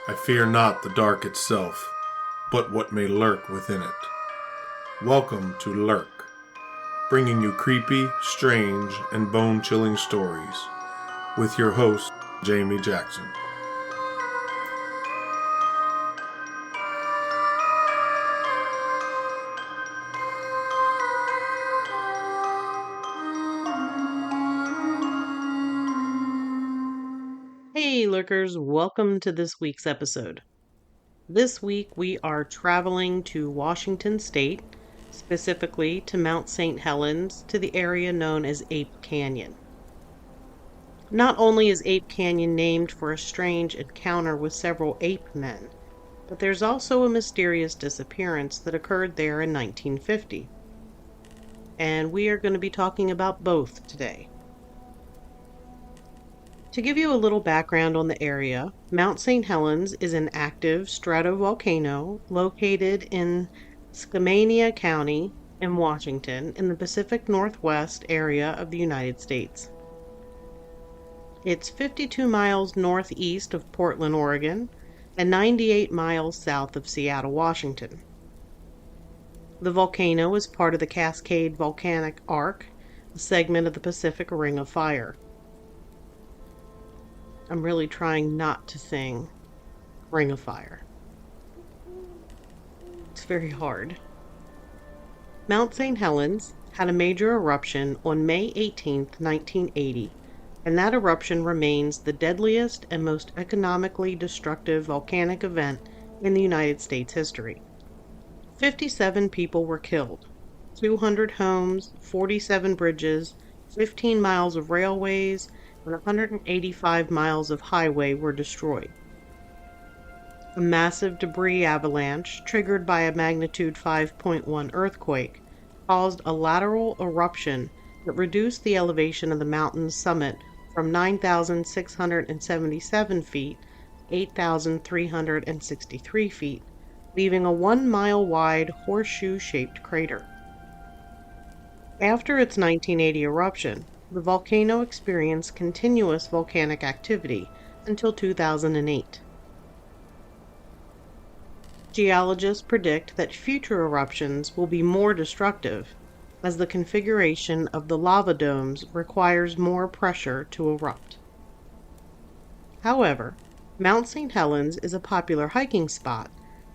I fear not the dark itself, but what may lurk within it. Welcome to Lurk, bringing you creepy, strange, and bone-chilling stories, with your host, Jamie Jackson. Hey lurkers, welcome to this week's episode. This week we are traveling to Washington State, specifically to Mount St. Helens, to the area known as Ape Canyon. Not only is Ape Canyon named for a strange encounter with several ape men, but there's also a mysterious disappearance that occurred there in 1950. And we are going to be talking about both today. To give you a little background on the area, Mount St. Helens is an active stratovolcano located in Skamania County in Washington in the Pacific Northwest area of the United States. It's 52 miles northeast of Portland, Oregon, and 98 miles south of Seattle, Washington. The volcano is part of the Cascade Volcanic Arc, a segment of the Pacific Ring of Fire. I'm really trying not to sing Ring of Fire. It's very hard. Mount St. Helens had a major eruption on May 18, 1980, and that eruption remains the deadliest and most economically destructive volcanic event in the United States history. 57 people were killed, 200 homes, 47 bridges, 15 miles of railways, and 185 miles of highway were destroyed. A massive debris avalanche, triggered by a magnitude 5.1 earthquake, caused a lateral eruption that reduced the elevation of the mountain's summit from 9,677 feet to 8,363 feet, leaving a 1-mile wide horseshoe-shaped crater. After its 1980 eruption, the volcano experienced continuous volcanic activity until 2008. Geologists predict that future eruptions will be more destructive, as the configuration of the lava domes requires more pressure to erupt. However, Mount St. Helens is a popular hiking spot,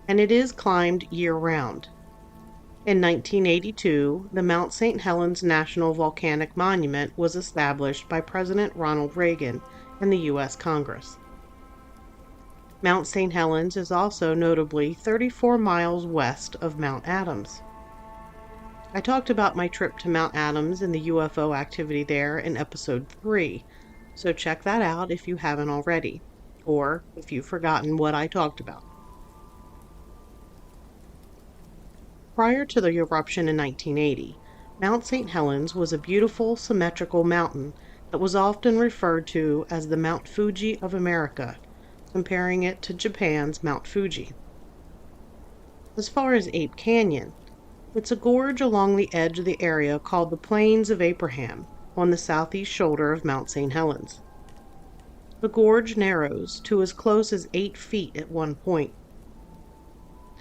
and it is climbed year-round. In 1982, the Mount St. Helens National Volcanic Monument was established by President Ronald Reagan and the U.S. Congress. Mount St. Helens is also notably 34 miles west of Mount Adams. I talked about my trip to Mount Adams and the UFO activity there in episode 3, so check that out if you haven't already, or if you've forgotten what I talked about. Prior to the eruption in 1980, Mount St. Helens was a beautiful, symmetrical mountain that was often referred to as the Mount Fuji of America, comparing it to Japan's Mount Fuji. As far as Ape Canyon, it's a gorge along the edge of the area called the Plains of Abraham on the southeast shoulder of Mount St. Helens. The gorge narrows to as close as 8 feet at one point.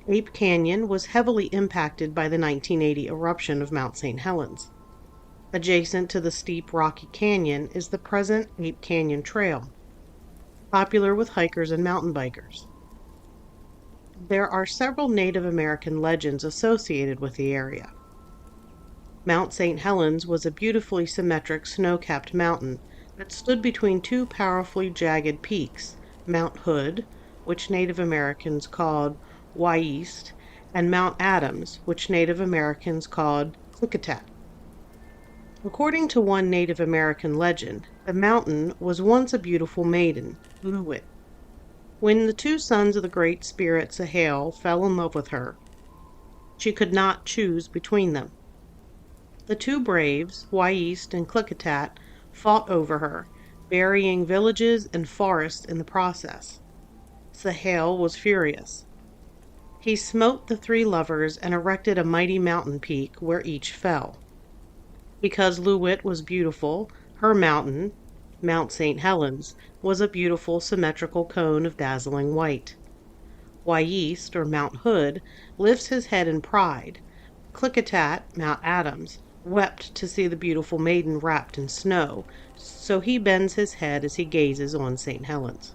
Ape Canyon was heavily impacted by the 1980 eruption of Mount St. Helens. Adjacent to the steep rocky canyon is the present Ape Canyon Trail, popular with hikers and mountain bikers. There are several Native American legends associated with the area. Mount St. Helens was a beautifully symmetric snow-capped mountain that stood between two powerfully jagged peaks, Mount Hood, which Native Americans called Wy'east, and Mount Adams, which Native Americans called Klickitat. According to one Native American legend, the mountain was once a beautiful maiden, Luwit. When the two sons of the Great Spirit Sahel fell in love with her, she could not choose between them. The two braves, Wy'east and Klickitat, fought over her, burying villages and forests in the process. Sahel was furious. He smote the three lovers and erected a mighty mountain peak where each fell. Because Luwit was beautiful, her mountain, Mount St. Helens, was a beautiful symmetrical cone of dazzling white. Wy'east, or Mount Hood, lifts his head in pride. Klickitat, Mount Adams, wept to see the beautiful maiden wrapped in snow, so he bends his head as he gazes on St. Helens.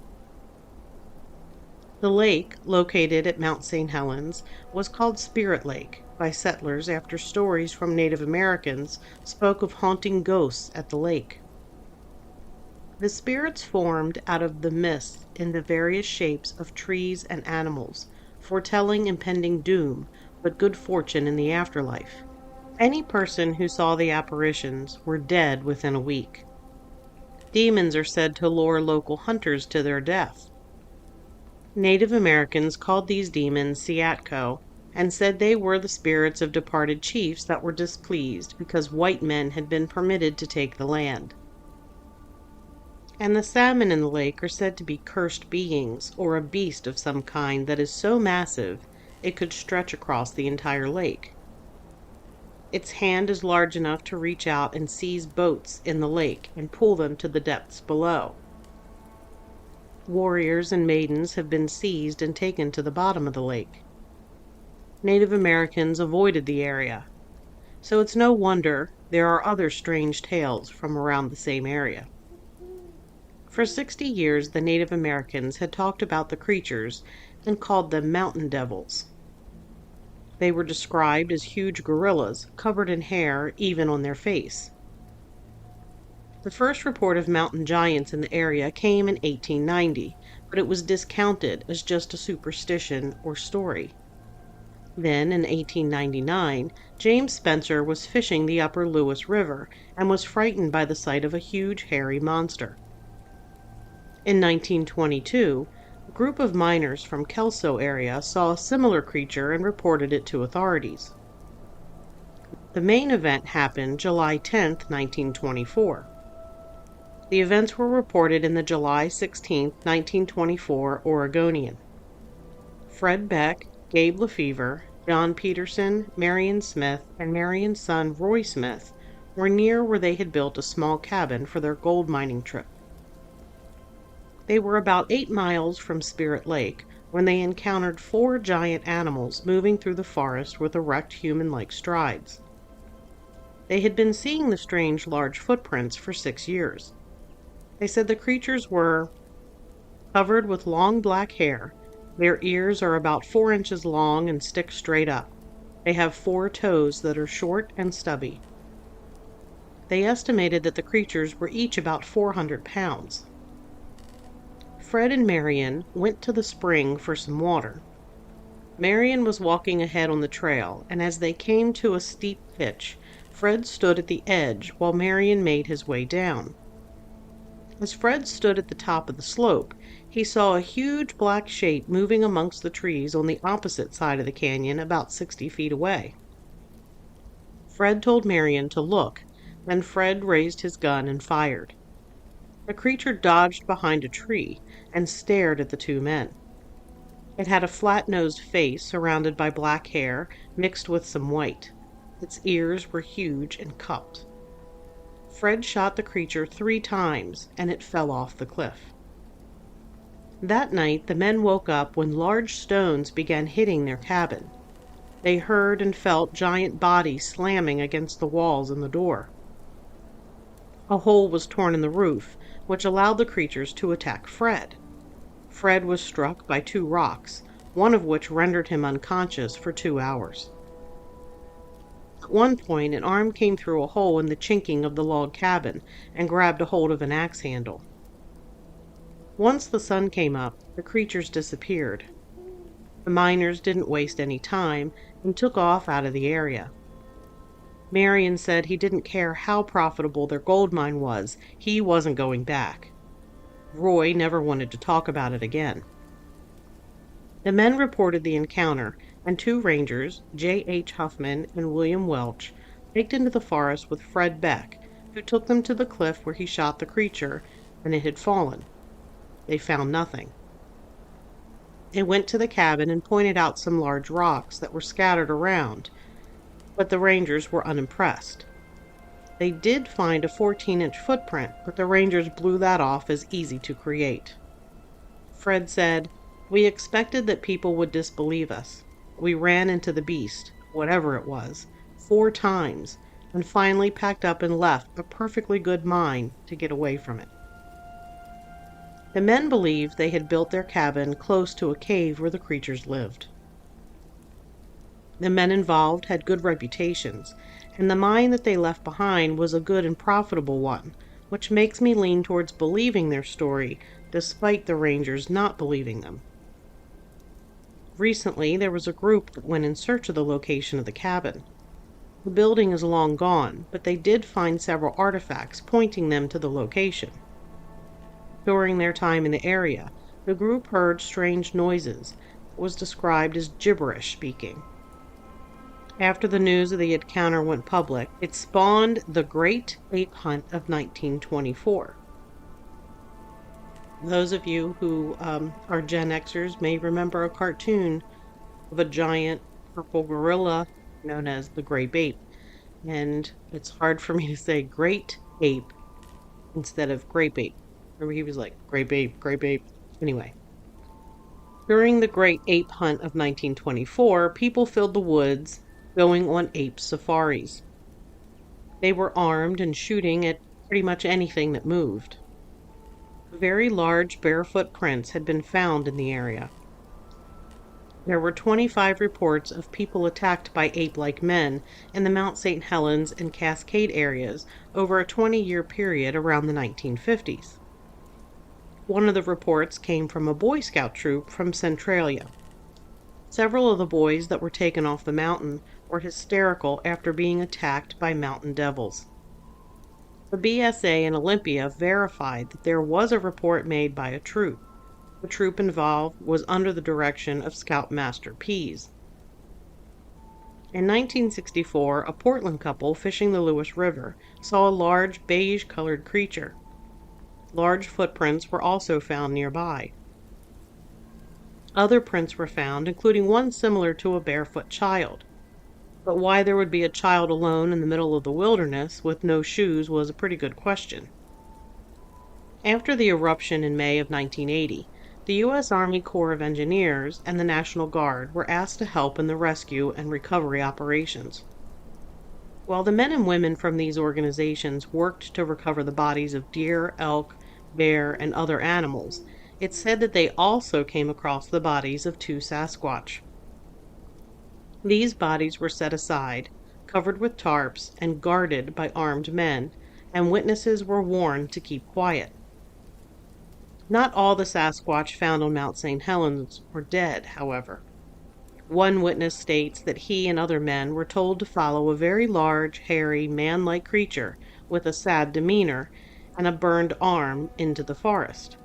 The lake, located at Mount St. Helens, was called Spirit Lake by settlers after stories from Native Americans spoke of haunting ghosts at the lake. The spirits formed out of the mists in the various shapes of trees and animals, foretelling impending doom, but good fortune in the afterlife. Any person who saw the apparitions were dead within a week. Demons are said to lure local hunters to their death. Native Americans called these demons Siatko and said they were the spirits of departed chiefs that were displeased because white men had been permitted to take the land. And the salmon in the lake are said to be cursed beings, or a beast of some kind that is so massive it could stretch across the entire lake. Its hand is large enough to reach out and seize boats in the lake and pull them to the depths below. Warriors and maidens have been seized and taken to the bottom of the lake. Native Americans avoided the area, so it's no wonder there are other strange tales from around the same area. For 60 years, the Native Americans had talked about the creatures and called them mountain devils. They were described as huge gorillas, covered in hair even on their face. The first report of mountain giants in the area came in 1890, but it was discounted as just a superstition or story. Then, in 1899, James Spencer was fishing the upper Lewis River and was frightened by the sight of a huge hairy monster. In 1922, a group of miners from Kelso area saw a similar creature and reported it to authorities. The main event happened July 10, 1924. The events were reported in the July 16, 1924 Oregonian. Fred Beck, Gabe Lefevre, John Peterson, Marion Smith, and Marion's son Roy Smith were near where they had built a small cabin for their gold mining trip. They were about 8 miles from Spirit Lake when they encountered 4 giant animals moving through the forest with erect human-like strides. They had been seeing the strange large footprints for 6 years. They said the creatures were covered with long black hair. Their ears are about 4 inches long and stick straight up. They have 4 toes that are short and stubby. They estimated that the creatures were each about 400 pounds. Fred and Marion went to the spring for some water. Marion was walking ahead on the trail, and as they came to a steep pitch, Fred stood at the edge while Marion made his way down. As Fred stood at the top of the slope, he saw a huge black shape moving amongst the trees on the opposite side of the canyon about 60 feet away. Fred told Marion to look, then Fred raised his gun and fired. The creature dodged behind a tree and stared at the 2 men. It had a flat-nosed face surrounded by black hair mixed with some white. Its ears were huge and cupped. Fred shot the creature 3 times and it fell off the cliff. That night, the men woke up when large stones began hitting their cabin. They heard and felt giant bodies slamming against the walls and the door. A hole was torn in the roof, which allowed the creatures to attack Fred. Fred was struck by 2 rocks, one of which rendered him unconscious for 2 hours. At one point, an arm came through a hole in the chinking of the log cabin and grabbed a hold of an axe handle. Once the sun came up, the creatures disappeared. The miners didn't waste any time and took off out of the area. Marion said he didn't care how profitable their gold mine was, he wasn't going back. Roy never wanted to talk about it again. The men reported the encounter, and 2 rangers, J.H. Huffman and William Welch, hiked into the forest with Fred Beck, who took them to the cliff where he shot the creature, and it had fallen. They found nothing. They went to the cabin and pointed out some large rocks that were scattered around, but the rangers were unimpressed. They did find a 14-inch footprint, but the rangers blew that off as easy to create. Fred said, We expected that people would disbelieve us. We ran into the beast, whatever it was, 4 times, and finally packed up and left a perfectly good mind to get away from it. The men believed they had built their cabin close to a cave where the creatures lived. The men involved had good reputations, and the mine that they left behind was a good and profitable one, which makes me lean towards believing their story, despite the rangers not believing them. Recently, there was a group that went in search of the location of the cabin. The building is long gone, but they did find several artifacts pointing them to the location. During their time in the area, the group heard strange noises that was described as gibberish speaking. After the news of the encounter went public, it spawned the Great Ape Hunt of 1924. Those of you who are Gen Xers may remember a cartoon of a giant purple gorilla known as the Great Ape. And it's hard for me to say Great Ape instead of Grape Ape. Remember he was like, Grape Ape, Grape Ape. Anyway. During the Great Ape Hunt of 1924, people filled the woods going on ape safaris. They were armed and shooting at pretty much anything that moved. Very large barefoot prints had been found in the area. There were 25 reports of people attacked by ape-like men in the Mount St. Helens and Cascade areas over a 20-year period around the 1950s. One of the reports came from a Boy Scout troop from Centralia. Several of the boys that were taken off the mountain were hysterical after being attacked by mountain devils. The BSA in Olympia verified that there was a report made by a troop. The troop involved was under the direction of Scoutmaster Pease. In 1964, a Portland couple fishing the Lewis River saw a large beige-colored creature. Large footprints were also found nearby. Other prints were found, including one similar to a barefoot child. But why there would be a child alone in the middle of the wilderness with no shoes was a pretty good question. After the eruption in May of 1980, the U.S. Army Corps of Engineers and the National Guard were asked to help in the rescue and recovery operations. While the men and women from these organizations worked to recover the bodies of deer, elk, bear, and other animals, it's said that they also came across the bodies of 2 Sasquatch. These bodies were set aside, covered with tarps, and guarded by armed men, and witnesses were warned to keep quiet. Not all the Sasquatch found on Mount St. Helens were dead, however. One witness states that he and other men were told to follow a very large, hairy, man-like creature with a sad demeanor and a burned arm into the forest.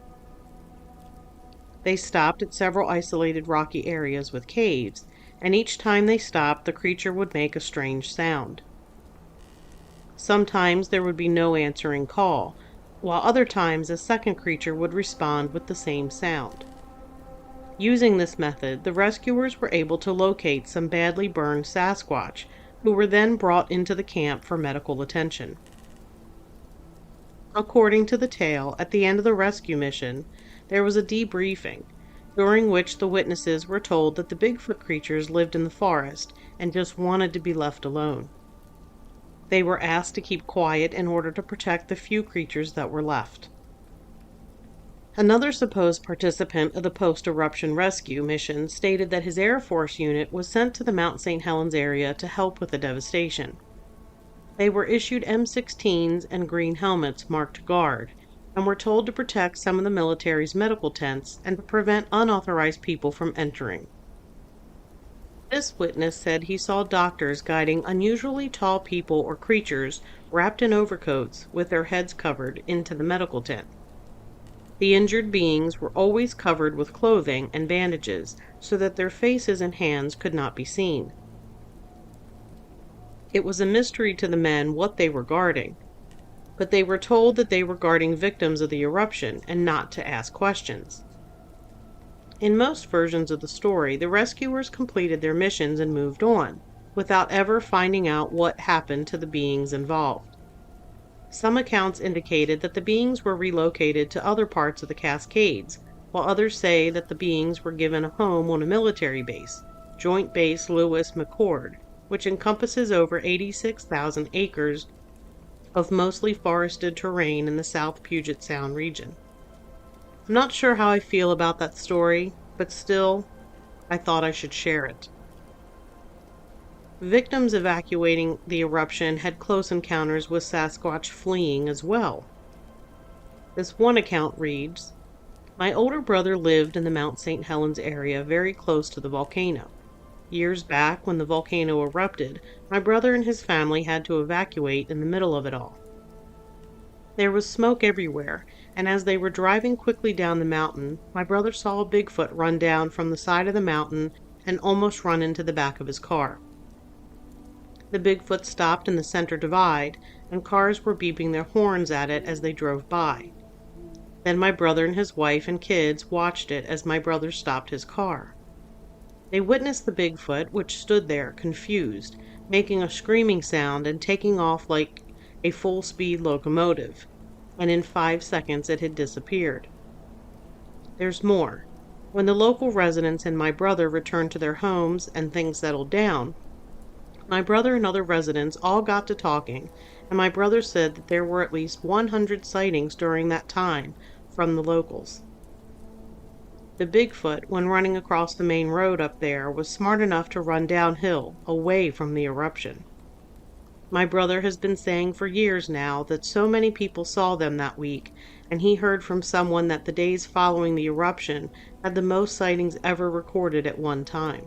They stopped at several isolated rocky areas with caves, and each time they stopped, the creature would make a strange sound. Sometimes there would be no answering call, while other times a second creature would respond with the same sound. Using this method, the rescuers were able to locate some badly burned Sasquatch, who were then brought into the camp for medical attention. According to the tale, at the end of the rescue mission, there was a debriefing, during which the witnesses were told that the Bigfoot creatures lived in the forest and just wanted to be left alone. They were asked to keep quiet in order to protect the few creatures that were left. Another supposed participant of the post-eruption rescue mission stated that his Air Force unit was sent to the Mount St. Helens area to help with the devastation. They were issued M16s and green helmets marked guard, and were told to protect some of the military's medical tents and to prevent unauthorized people from entering. This witness said he saw doctors guiding unusually tall people or creatures wrapped in overcoats with their heads covered into the medical tent. The injured beings were always covered with clothing and bandages so that their faces and hands could not be seen. It was a mystery to the men what they were guarding, but they were told that they were guarding victims of the eruption and not to ask questions. In most versions of the story, the rescuers completed their missions and moved on, without ever finding out what happened to the beings involved. Some accounts indicated that the beings were relocated to other parts of the Cascades, while others say that the beings were given a home on a military base, Joint Base Lewis McChord, which encompasses over 86,000 acres of mostly forested terrain in the South Puget Sound region. I'm not sure how I feel about that story, but still, I thought I should share it. Victims evacuating the eruption had close encounters with Sasquatch fleeing as well. This one account reads, "My older brother lived in the Mount St. Helens area very close to the volcano. Years back, when the volcano erupted, my brother and his family had to evacuate in the middle of it all. There was smoke everywhere, and as they were driving quickly down the mountain, my brother saw a Bigfoot run down from the side of the mountain and almost run into the back of his car. The Bigfoot stopped in the center divide, and cars were beeping their horns at it as they drove by. Then my brother and his wife and kids watched it as my brother stopped his car. They witnessed the Bigfoot, which stood there, confused, making a screaming sound and taking off like a full-speed locomotive, and in 5 seconds it had disappeared. There's more. When the local residents and my brother returned to their homes and things settled down, my brother and other residents all got to talking, and my brother said that there were at least 100 sightings during that time from the locals. The Bigfoot, when running across the main road up there, was smart enough to run downhill, away from the eruption. My brother has been saying for years now that so many people saw them that week, and he heard from someone that the days following the eruption had the most sightings ever recorded at one time."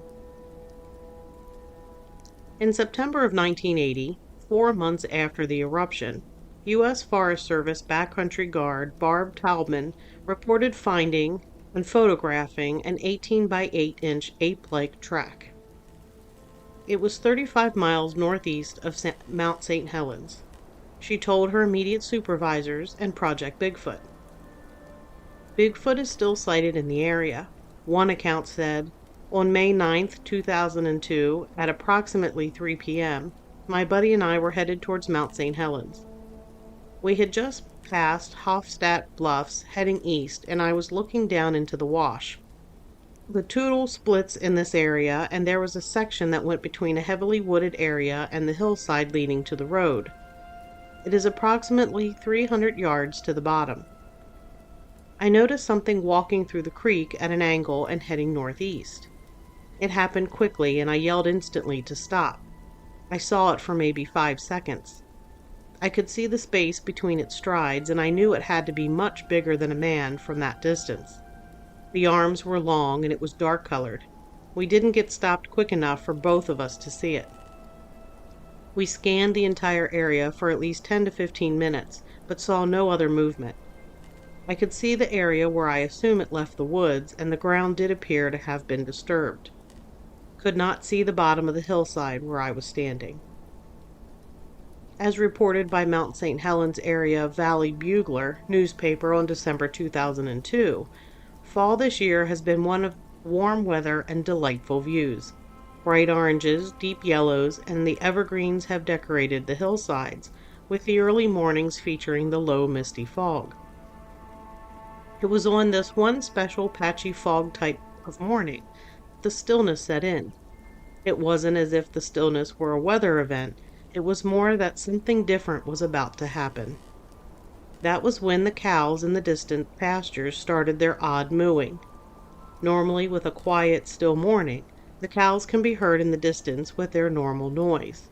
In September of 1980, 4 months after the eruption, U.S. Forest Service backcountry guard Barb Taubman reported finding and photographing an 18 by 8-inch ape-like track. It was 35 miles northeast of Mount St. Helens. She told her immediate supervisors and Project Bigfoot. Bigfoot is still sighted in the area. One account said, "On May 9, 2002, at approximately 3 p.m., my buddy and I were headed towards Mount St. Helens. We had just passed Hofstadt Bluffs heading east, and I was looking down into the wash. The Toutle splits in this area, and there was a section that went between a heavily wooded area and the hillside leading to the road. It is approximately 300 yards to the bottom. I noticed something walking through the creek at an angle and heading northeast. It happened quickly, and I yelled instantly to stop. I saw it for maybe 5 seconds. I could see the space between its strides, and I knew it had to be much bigger than a man from that distance. The arms were long, and it was dark-colored. We didn't get stopped quick enough for both of us to see it. We scanned the entire area for at least 10 to 15 minutes, but saw no other movement. I could see the area where I assume it left the woods, and the ground did appear to have been disturbed. Could not see the bottom of the hillside where I was standing." As reported by Mount St. Helens Area Valley Bugler newspaper on December 2002, fall this year has been one of warm weather and delightful views. Bright oranges, deep yellows, and the evergreens have decorated the hillsides, with the early mornings featuring the low misty fog. It was on this one special patchy fog type of morning the stillness set in. It wasn't as if the stillness were a weather event, it was more that something different was about to happen. That was when the cows in the distant pastures started their odd mooing. Normally, with a quiet, still morning, the cows can be heard in the distance with their normal noise.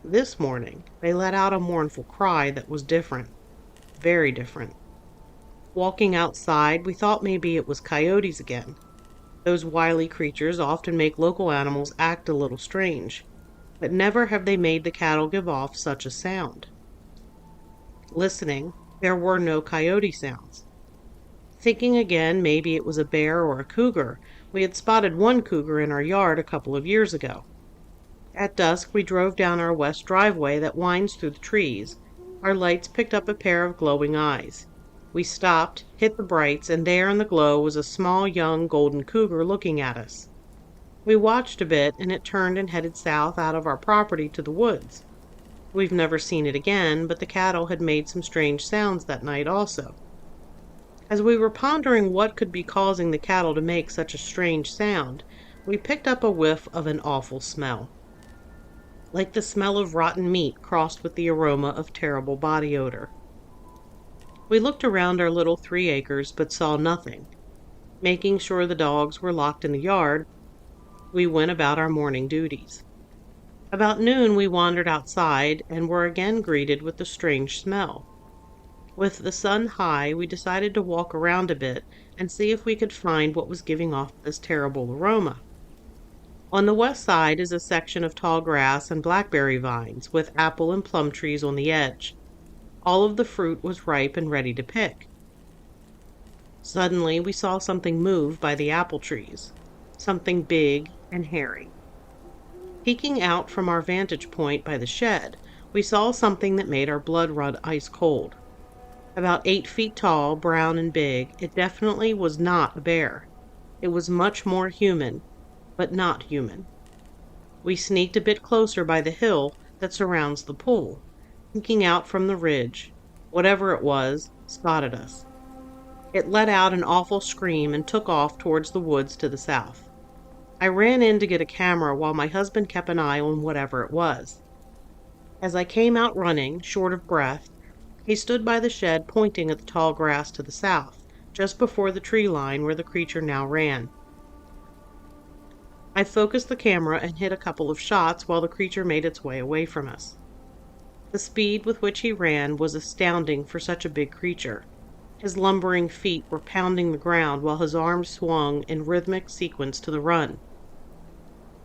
This morning, they let out a mournful cry that was different, very different. Walking outside, we thought maybe it was coyotes again. Those wily creatures often make local animals act a little strange, but never have they made the cattle give off such a sound. Listening, there were no coyote sounds. Thinking again maybe it was a bear or a cougar, we had spotted one cougar in our yard a couple of years ago. At dusk, we drove down our west driveway that winds through the trees. Our lights picked up a pair of glowing eyes. We stopped, hit the brights, and there in the glow was a small young golden cougar looking at us. We watched a bit, and it turned and headed south out of our property to the woods. We've never seen it again, but the cattle had made some strange sounds that night also. As we were pondering what could be causing the cattle to make such a strange sound, we picked up a whiff of an awful smell, like the smell of rotten meat crossed with the aroma of terrible body odor. We looked around our little 3 acres but saw nothing. Making sure the dogs were locked in the yard, we went about our morning duties. About noon we wandered outside and were again greeted with the strange smell. With the sun high, we decided to walk around a bit and see if we could find what was giving off this terrible aroma. On the west side is a section of tall grass and blackberry vines with apple and plum trees on the edge. All of the fruit was ripe and ready to pick. Suddenly, we saw something move by the apple trees, something big and hairy. Peeking out from our vantage point by the shed, we saw something that made our blood run ice cold. About 8 feet tall, brown and big, it definitely was not a bear. It was much more human, but not human. We sneaked a bit closer by the hill that surrounds the pool. Peeking out from the ridge, whatever it was, spotted us. It let out an awful scream and took off towards the woods to the south. I ran in to get a camera while my husband kept an eye on whatever it was. As I came out running, short of breath, he stood by the shed pointing at the tall grass to the south, just before the tree line where the creature now ran. I focused the camera and hit a couple of shots while the creature made its way away from us. The speed with which he ran was astounding for such a big creature. His lumbering feet were pounding the ground while his arms swung in rhythmic sequence to the run.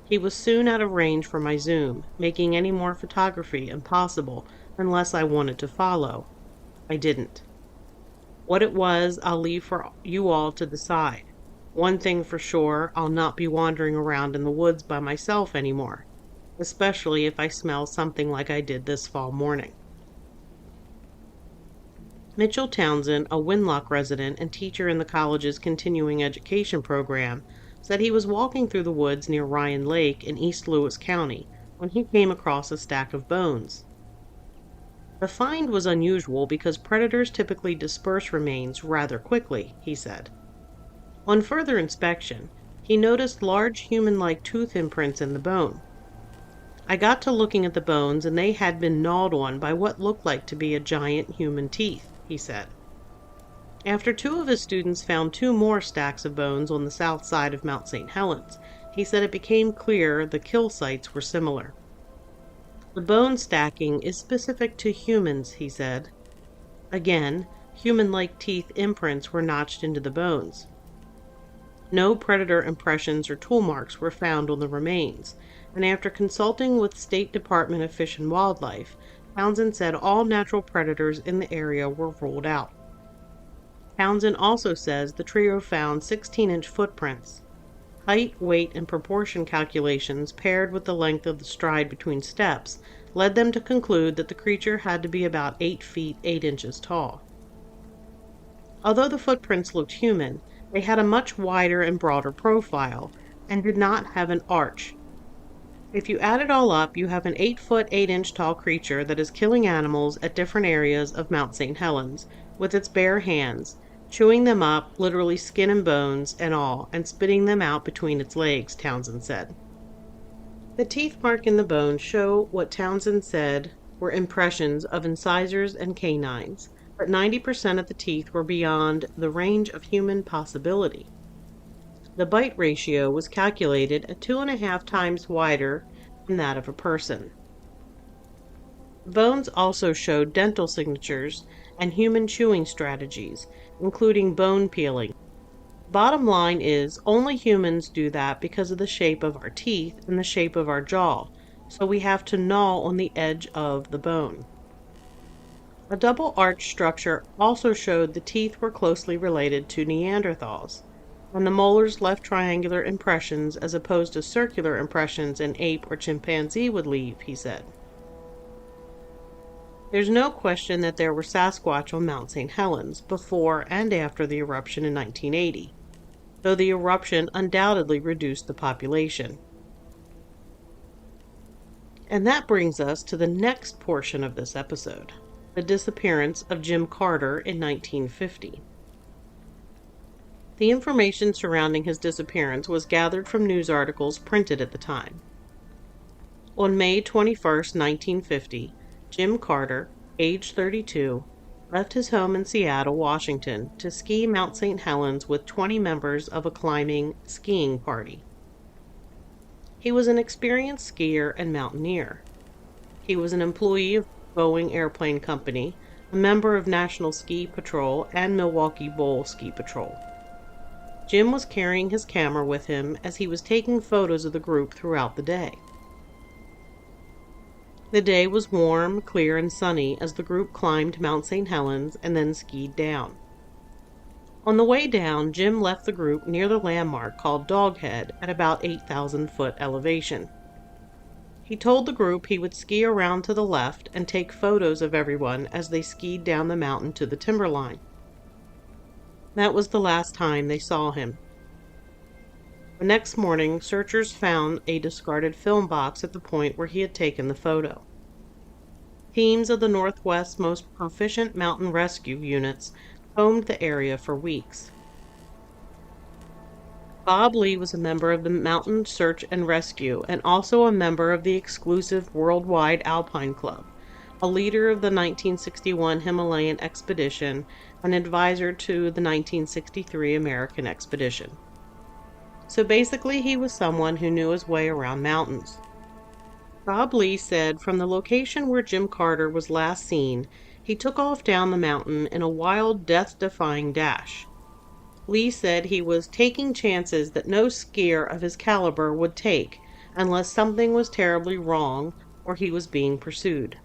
He was soon out of range for my zoom, making any more photography impossible unless I wanted to follow. I didn't. What it was, I'll leave for you all to decide. One thing for sure, I'll not be wandering around in the woods by myself anymore, especially if I smell something like I did this fall morning. Mitchell Townsend, a Winlock resident and teacher in the college's continuing education program, said he was walking through the woods near Ryan Lake in East Lewis County when he came across a stack of bones. The find was unusual because predators typically disperse remains rather quickly, he said. On further inspection, he noticed large human-like tooth imprints in the bone. I got to looking at the bones and they had been gnawed on by what looked like to be a giant human teeth, he said. After 2 of his students found 2 more stacks of bones on the south side of Mount St. Helens, he said it became clear the kill sites were similar. The bone stacking is specific to humans, he said. Again, human-like teeth imprints were notched into the bones. No predator impressions or tool marks were found on the remains, and after consulting with State Department of Fish and Wildlife, Townsend said all natural predators in the area were ruled out. Townsend also says the trio found 16-inch footprints. Height, weight, and proportion calculations paired with the length of the stride between steps led them to conclude that the creature had to be about 8 feet 8 inches tall. Although the footprints looked human, they had a much wider and broader profile and did not have an arch. If you add it all up, you have an 8 foot 8 inch tall creature that is killing animals at different areas of Mount St. Helens with its bare hands, chewing them up, literally skin and bones and all, and spitting them out between its legs, Townsend said. The teeth mark in the bone show what Townsend said were impressions of incisors and canines, but 90% of the teeth were beyond the range of human possibility. The bite ratio was calculated at 2.5 times wider than that of a person. The bones also showed dental signatures and human chewing strategies, including bone peeling. Bottom line is, only humans do that because of the shape of our teeth and the shape of our jaw, so we have to gnaw on the edge of the bone. A double arch structure also showed the teeth were closely related to Neanderthals, and the molars left triangular impressions as opposed to circular impressions an ape or chimpanzee would leave, he said. There's no question that there were Sasquatch on Mount St. Helens before and after the eruption in 1980, though the eruption undoubtedly reduced the population. And that brings us to the next portion of this episode, the disappearance of Jim Carter in 1950. The information surrounding his disappearance was gathered from news articles printed at the time. On May 21, 1950, Jim Carter, age 32, left his home in Seattle, Washington, to ski Mount St. Helens with 20 members of a climbing skiing party. He was an experienced skier and mountaineer. He was an employee of Boeing Airplane Company, a member of National Ski Patrol and Milwaukee Bowl Ski Patrol. Jim was carrying his camera with him as he was taking photos of the group throughout the day. The day was warm, clear, and sunny as the group climbed Mount St. Helens and then skied down. On the way down, Jim left the group near the landmark called Doghead at about 8,000-foot elevation. He told the group he would ski around to the left and take photos of everyone as they skied down the mountain to the timberline. That was the last time they saw him. The next morning, searchers found a discarded film box at the point where he had taken the photo. Teams of the Northwest's most proficient mountain rescue units combed the area for weeks. Bob Lee was a member of the Mountain Search and Rescue and also a member of the exclusive Worldwide Alpine Club, a leader of the 1961 Himalayan expedition, and advisor to the 1963 American expedition. So basically, he was someone who knew his way around mountains. Bob Lee said from the location where Jim Carter was last seen, he took off down the mountain in a wild, death-defying dash. Lee said he was taking chances that no skier of his caliber would take unless something was terribly wrong or he was being pursued.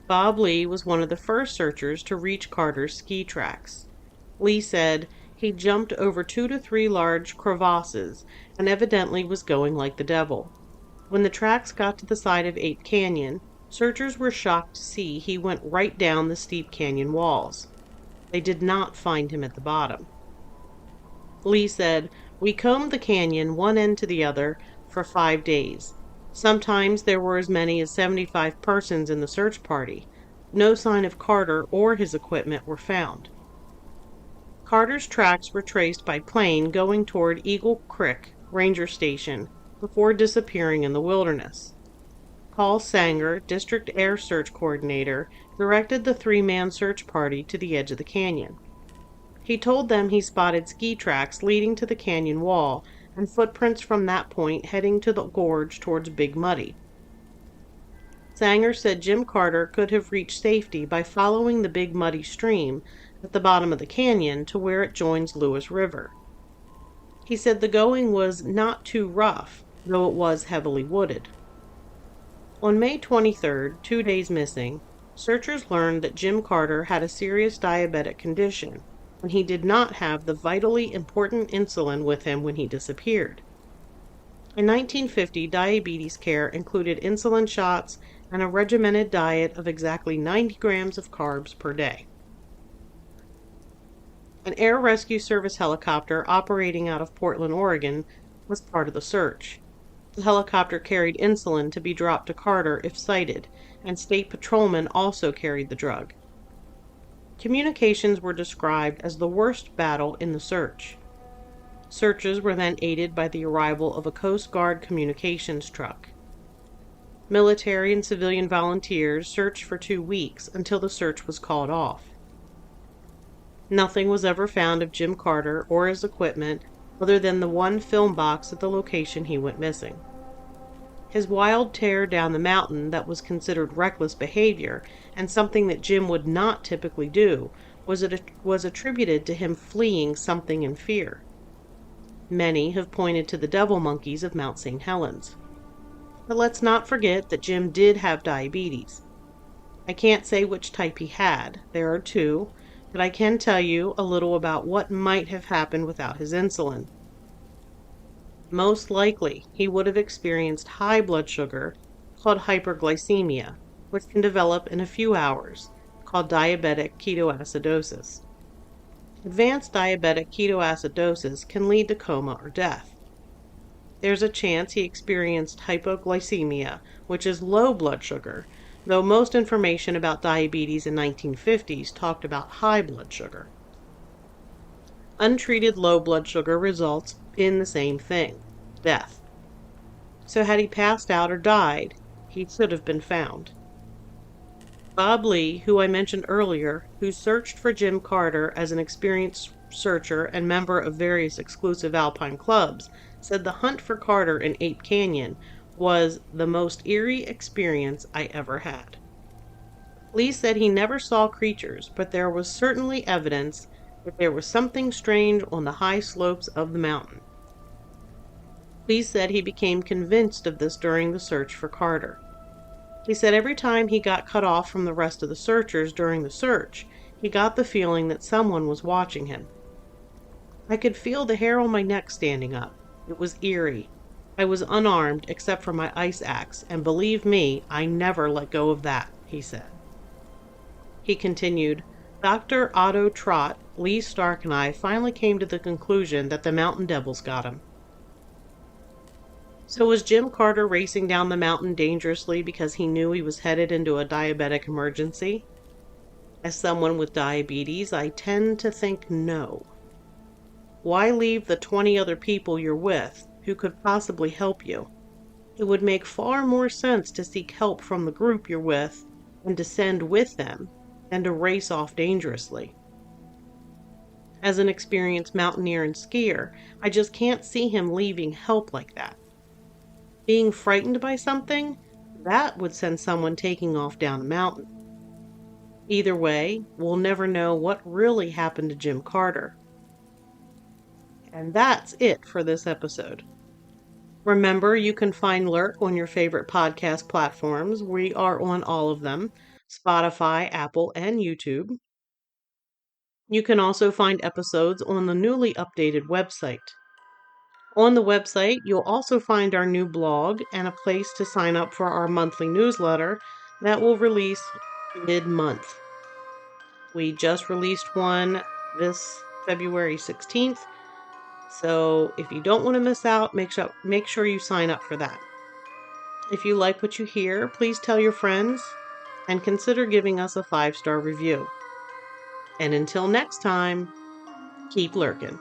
Bob Lee was one of the first searchers to reach Carter's ski tracks. Lee said he jumped over 2 to 3 large crevasses and evidently was going like the devil. When the tracks got to the side of Ape Canyon, searchers were shocked to see he went right down the steep canyon walls. They did not find him at the bottom. Lee said, "We combed the canyon one end to the other for 5 days. Sometimes there were as many as 75 persons in the search party. No sign of Carter or his equipment were found." Carter's tracks were traced by plane going toward Eagle Creek Ranger Station before disappearing in the wilderness. Paul Sanger, District Air Search Coordinator, directed the 3-man search party to the edge of the canyon. He told them he spotted ski tracks leading to the canyon wall and footprints from that point heading to the gorge towards Big Muddy. Sanger said Jim Carter could have reached safety by following the Big Muddy stream at the bottom of the canyon to where it joins Lewis River. He said the going was not too rough, though it was heavily wooded. On May 23rd, 2 days missing, searchers learned that Jim Carter had a serious diabetic condition, and he did not have the vitally important insulin with him when he disappeared. In 1950, diabetes care included insulin shots and a regimented diet of exactly 90 grams of carbs per day. An Air Rescue Service helicopter operating out of Portland, Oregon, was part of the search. The helicopter carried insulin to be dropped to Carter if sighted, and state patrolmen also carried the drug. Communications were described as the worst battle in the search. Searches were then aided by the arrival of a Coast Guard communications truck. Military and civilian volunteers searched for 2 weeks until the search was called off. Nothing was ever found of Jim Carter or his equipment other than the one film box at the location he went missing. His wild tear down the mountain that was considered reckless behavior and something that Jim would not typically do was attributed to him fleeing something in fear. Many have pointed to the devil monkeys of Mount St. Helens. But let's not forget that Jim did have diabetes. I can't say which type he had. There are 2, but I can tell you a little about what might have happened without his insulin. Most likely, he would have experienced high blood sugar, called hyperglycemia, which can develop in a few hours, called diabetic ketoacidosis. Advanced diabetic ketoacidosis can lead to coma or death. There's a chance he experienced hypoglycemia, which is low blood sugar, though most information about diabetes in 1950s talked about high blood sugar. Untreated low blood sugar results in the same thing, death. So had he passed out or died, he should have been found. Bob Lee, who I mentioned earlier, who searched for Jim Carter as an experienced searcher and member of various exclusive alpine clubs, said the hunt for Carter in Ape Canyon was the most eerie experience I ever had. Lee said he never saw creatures, but there was certainly evidence that there was something strange on the high slopes of the mountain. Lee said he became convinced of this during the search for Carter. He said every time he got cut off from the rest of the searchers during the search, he got the feeling that someone was watching him. I could feel the hair on my neck standing up. It was eerie. I was unarmed except for my ice axe, and believe me, I never let go of that, he said. He continued, Dr. Otto Trott, Lee Stark, and I finally came to the conclusion that the mountain devils got him. So was Jim Carter racing down the mountain dangerously because he knew he was headed into a diabetic emergency? As someone with diabetes, I tend to think no. Why leave the 20 other people you're with who could possibly help you? It would make far more sense to seek help from the group you're with and descend with them than to race off dangerously. As an experienced mountaineer and skier, I just can't see him leaving help like that. Being frightened by something, that would send someone taking off down a mountain. Either way, we'll never know what really happened to Jim Carter. And that's it for this episode. Remember, you can find Lurk on your favorite podcast platforms. We are on all of them: Spotify, Apple, and YouTube. You can also find episodes on the newly updated website. On the website, you'll also find our new blog and a place to sign up for our monthly newsletter that will release mid-month. We just released one this February 16th, so if you don't want to miss out, make sure you sign up for that. If you like what you hear, please tell your friends and consider giving us a 5-star review. And until next time, keep lurking.